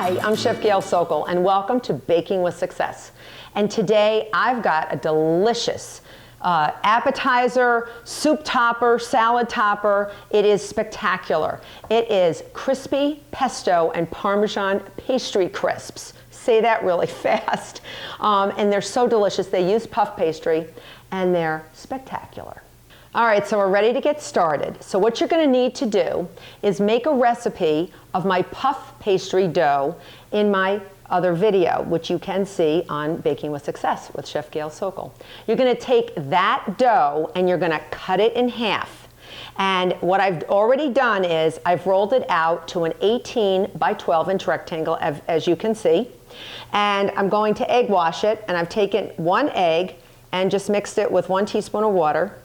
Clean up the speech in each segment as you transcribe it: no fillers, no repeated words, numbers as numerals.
Hi, I'm Chef Gail Sokol, and welcome to Baking with Success. And today I've got a delicious appetizer, soup topper, salad topper. It is spectacular. It is crispy pesto and Parmesan pastry crisps. Say that really fast. And they're so delicious. They use puff pastry, and they're spectacular. All right, so we're ready to get started. So what you're going to need to do is make a recipe of my puff pastry dough in my other video, which you can see on Baking with Success with Chef Gail Sokol. You're going to take that dough and you're going to cut it in half. And what I've already done is I've rolled it out to an 18 by 12 inch rectangle, as you can see. And I'm going to egg wash it, and I've taken one egg and just mixed it with 1 teaspoon of water.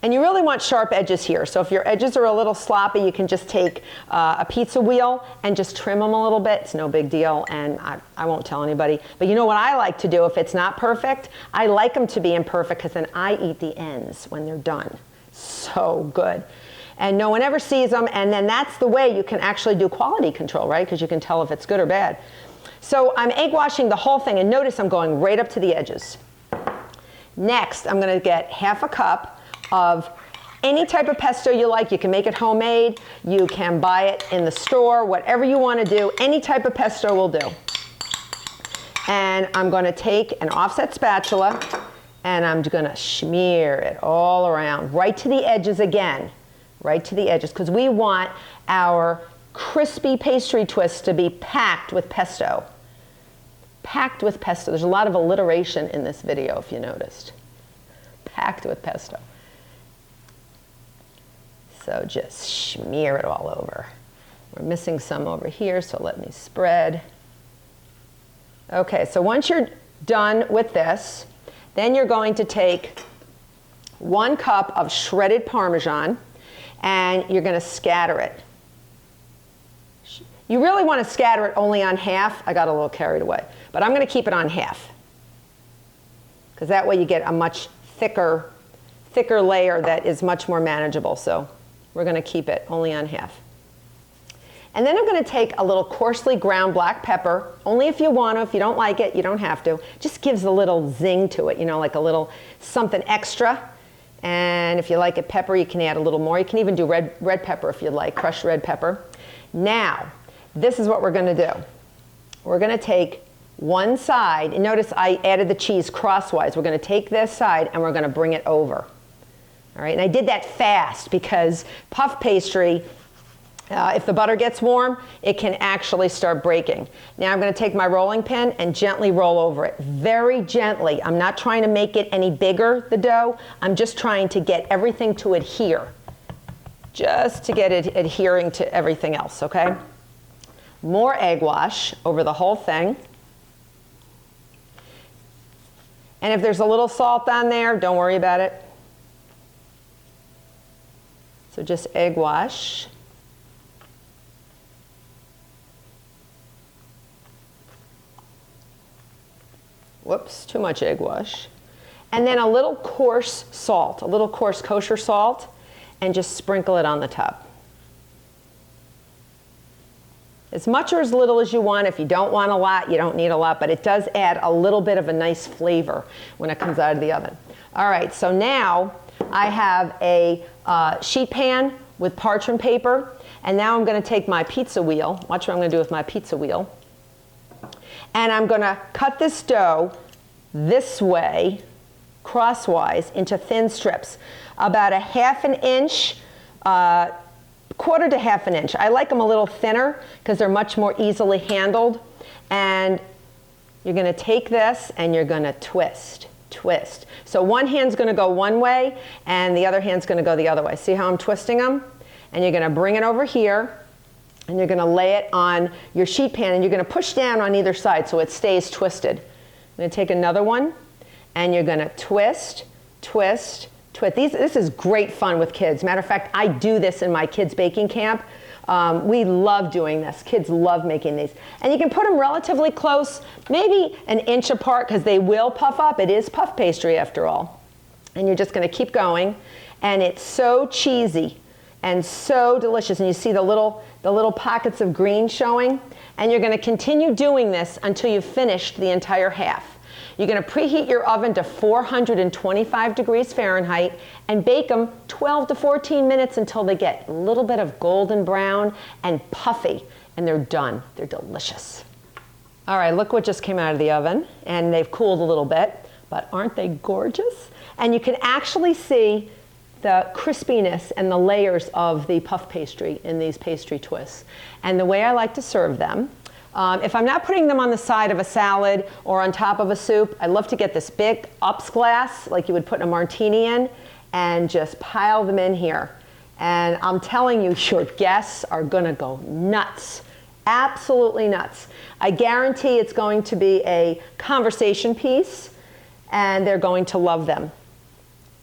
And you really want sharp edges here. So if your edges are a little sloppy, you can just take a pizza wheel and just trim them a little bit. It's no big deal, and I won't tell anybody. But you know what I like to do if it's not perfect? I like them to be imperfect because then I eat the ends when they're done. So good. And no one ever sees them, and then that's the way you can actually do quality control, right? Because you can tell if it's good or bad. So I'm egg washing the whole thing, and notice I'm going right up to the edges. Next, I'm going to get half a cup of any type of pesto you like. You can make it homemade, you can buy it in the store, whatever you want to do, any type of pesto will do. And I'm going to take an offset spatula and I'm going to smear it all around, right to the edges again, right to the edges, because we want our crispy pastry twist to be packed with pesto. Packed with pesto. There's a lot of alliteration in this video, if you noticed. Packed with pesto. So just smear it all over. We're missing some over here, so let me spread. Okay, so once you're done with this, then you're going to take 1 cup of shredded Parmesan, and you're going to scatter it. You really want to scatter it only on half. I got a little carried away, but I'm going to keep it on half, because that way you get a much thicker layer that is much more manageable. So we're going to keep it only on half. And then I'm going to take a little coarsely ground black pepper, only if you want to. If you don't like it, you don't have to. Just gives a little zing to it, you know, like a little something extra. And if you like it pepper, you can add a little more. You can even do red pepper if you'd like, crushed red pepper. Now, this is what we're going to do. We're going to take one side, and notice I added the cheese crosswise. We're going to take this side and we're going to bring it over. All right, and I did that fast because puff pastry, if the butter gets warm, it can actually start breaking. Now I'm going to take my rolling pin and gently roll over it. Very gently. I'm not trying to make it any bigger, the dough. I'm just trying to get everything to adhere. Just to get it adhering to everything else, okay? More egg wash over the whole thing. And if there's a little salt on there, don't worry about it. So just egg wash. Whoops, too much egg wash. And then a little coarse salt, a little coarse kosher salt, and just sprinkle it on the top. As much or as little as you want. If you don't want a lot, you don't need a lot, but it does add a little bit of a nice flavor when it comes out of the oven. All right, so now I have a sheet pan with parchment paper, and now I'm going to take my pizza wheel. Watch what I'm going to do with my pizza wheel. And I'm going to cut this dough this way, crosswise, into thin strips, about a ½ inch, quarter to ½ inch. I like them a little thinner because they're much more easily handled. And you're going to take this and you're going to twist. Twist. So one hand's going to go one way and the other hand's going to go the other way. See how I'm twisting them? And you're going to bring it over here and you're going to lay it on your sheet pan and you're going to push down on either side so it stays twisted. I'm going to take another one and you're going to twist, twist, twist. This is great fun with kids. Matter of fact, I do this in my kids' baking camp. We love doing this. Kids love making these. And you can put them relatively close, maybe an inch apart because they will puff up. It is puff pastry after all. And you're just going to keep going. And it's so cheesy and so delicious. And you see the little pockets of green showing. And you're going to continue doing this until you've finished the entire half. You're going to preheat your oven to 425 degrees Fahrenheit and bake them 12 to 14 minutes until they get a little bit of golden brown and puffy, and they're done. They're delicious. All right, look what just came out of the oven, and they've cooled a little bit, but aren't they gorgeous? And you can actually see the crispiness and the layers of the puff pastry in these pastry twists. And the way I like to serve them, if I'm not putting them on the side of a salad or on top of a soup, I love to get this big ups glass, like you would put a martini in, and just pile them in here. And I'm telling you, your guests are gonna go nuts. Absolutely nuts. I guarantee it's going to be a conversation piece, and they're going to love them.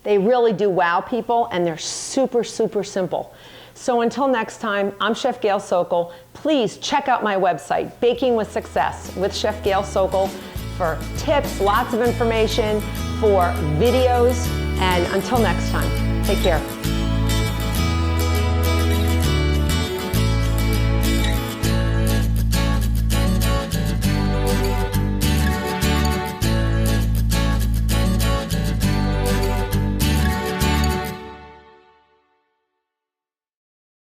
They really do wow people, and they're super, super simple. So until next time, I'm Chef Gail Sokol. Please check out my website, Baking with Success with Chef Gail Sokol, for tips, lots of information, for videos, and until next time, take care.